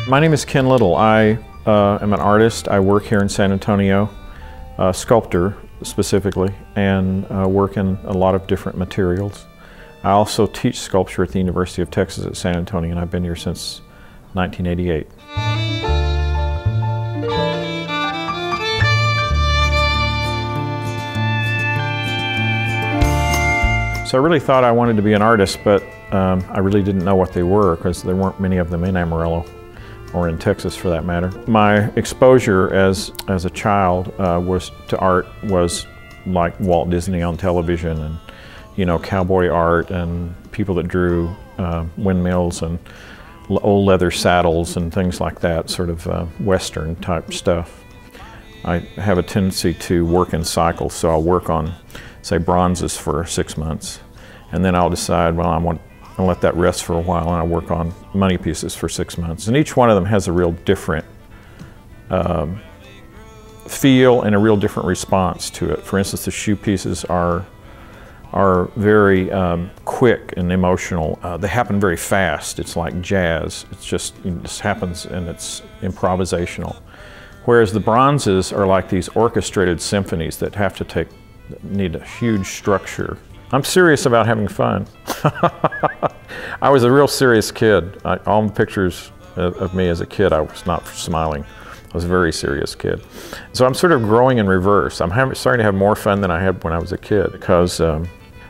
My name is Ken Little. I am an artist. I work here in San Antonio, sculptor specifically, and work in a lot of different materials. I also teach sculpture at the University of Texas at San Antonio, and I've been here since 1988. So I really thought I wanted to be an artist, but I really didn't know what they were because there weren't many of them in Amarillo or in Texas for that matter. My exposure as a child to art was like Walt Disney on television and, you know, cowboy art and people that drew windmills and old leather saddles and things like that, sort of Western type stuff. I have a tendency to work in cycles, so I'll work on, say, bronzes for 6 months, and then I'll decide, well, I'll let that rest for a while, and I'll work on money pieces for 6 months. And each one of them has a real different feel and a real different response to it. For instance, the shoe pieces are very quick and emotional. They happen very fast. It's like jazz. It just happens and it's improvisational. Whereas the bronzes are like these orchestrated symphonies that need a huge structure. I'm serious about having fun. I was a real serious kid. All the pictures of me as a kid, I was not smiling. I was a very serious kid. So I'm sort of growing in reverse. I'm starting to have more fun than I had when I was a kid because I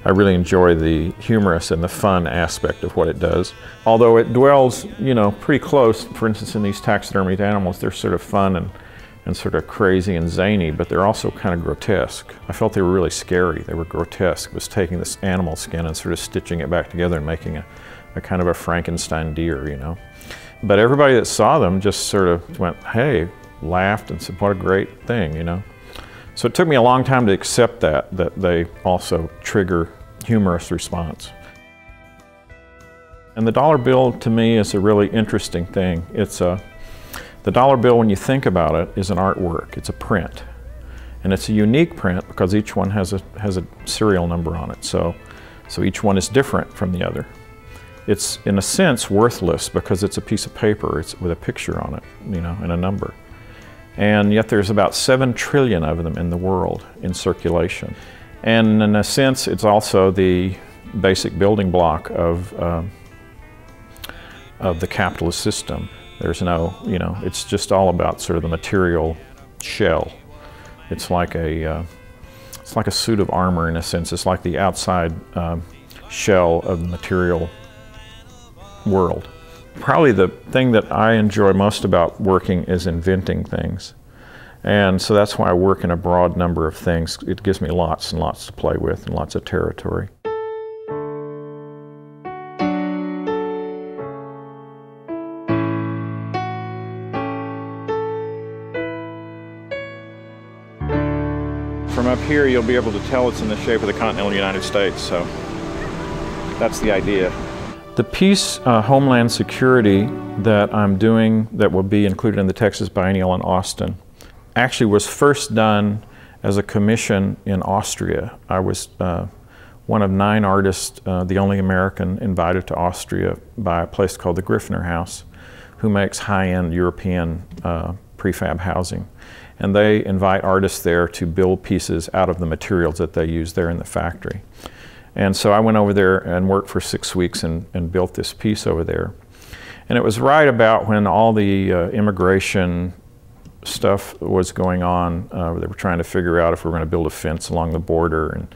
really enjoy the humorous and the fun aspect of what it does. Although it dwells, you know, pretty close. For instance, in these taxidermied animals, they're sort of fun and sort of crazy and zany, but they're also kind of grotesque. I felt they were really scary. They were grotesque. It was taking this animal skin and sort of stitching it back together and making a kind of a Frankenstein deer, you know. But everybody that saw them just sort of went, hey, laughed and said, what a great thing, you know. So it took me a long time to accept that they also trigger humorous response. And the dollar bill to me is a really interesting thing. The dollar bill, when you think about it, is an artwork. It's a print. And it's a unique print because each one has a serial number on it. So each one is different from the other. It's, in a sense, worthless because it's a piece of paper. It's with a picture on it, you know, and a number. And yet there's about 7 trillion of them in the world in circulation. And in a sense, it's also the basic building block of the capitalist system. There's no, you know, it's just all about sort of the material shell. It's like a suit of armor in a sense. It's like the outside shell of the material world. Probably the thing that I enjoy most about working is inventing things. And so that's why I work in a broad number of things. It gives me lots and lots to play with and lots of territory. From up here, you'll be able to tell it's in the shape of the continental United States, so that's the idea. The piece, Homeland Security, that I'm doing that will be included in the Texas Biennial in Austin, actually was first done as a commission in Austria. I was one of 9 artists, the only American invited to Austria by a place called the Griffner House, who makes high-end European prefab housing. And they invite artists there to build pieces out of the materials that they use there in the factory. And so I went over there and worked for 6 weeks and built this piece over there. And it was right about when all the immigration stuff was going on. They were trying to figure out if we were going to build a fence along the border and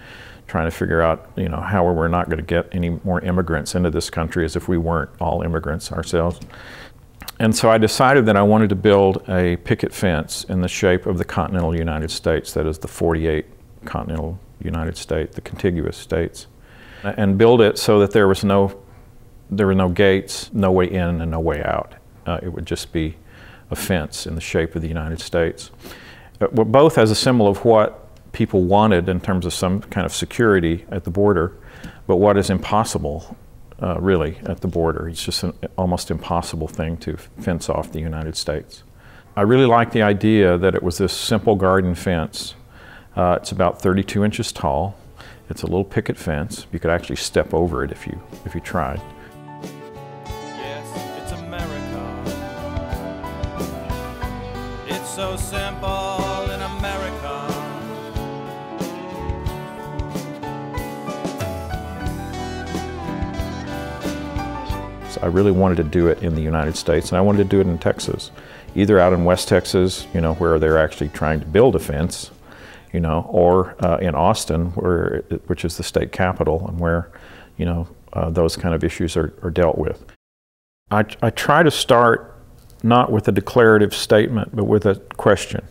trying to figure out, you know, how we're not going to get any more immigrants into this country as if we weren't all immigrants ourselves. And so I decided that I wanted to build a picket fence in the shape of the continental United States, that is the 48 continental United States, the contiguous states, and build it so that there were no gates, no way in and no way out. It would just be a fence in the shape of the United States. Both as a symbol of what people wanted in terms of some kind of security at the border, but what is impossible really at the border. It's just an almost impossible thing to fence off the United States. I really like the idea that it was this simple garden fence. It's about 32 inches tall. It's a little picket fence. You could actually step over it if you tried. Yes, it's America. so simple in America. So I really wanted to do it in the United States, and I wanted to do it in Texas, either out in West Texas, you know, where they're actually trying to build a fence, you know, or in Austin, which is the state capital, and where, you know, those kind of issues are dealt with. I try to start not with a declarative statement, but with a question.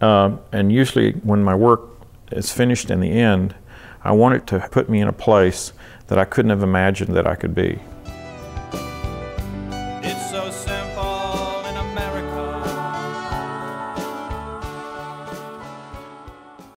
And usually when my work is finished in the end, I want it to put me in a place that I couldn't have imagined that I could be. It's so simple.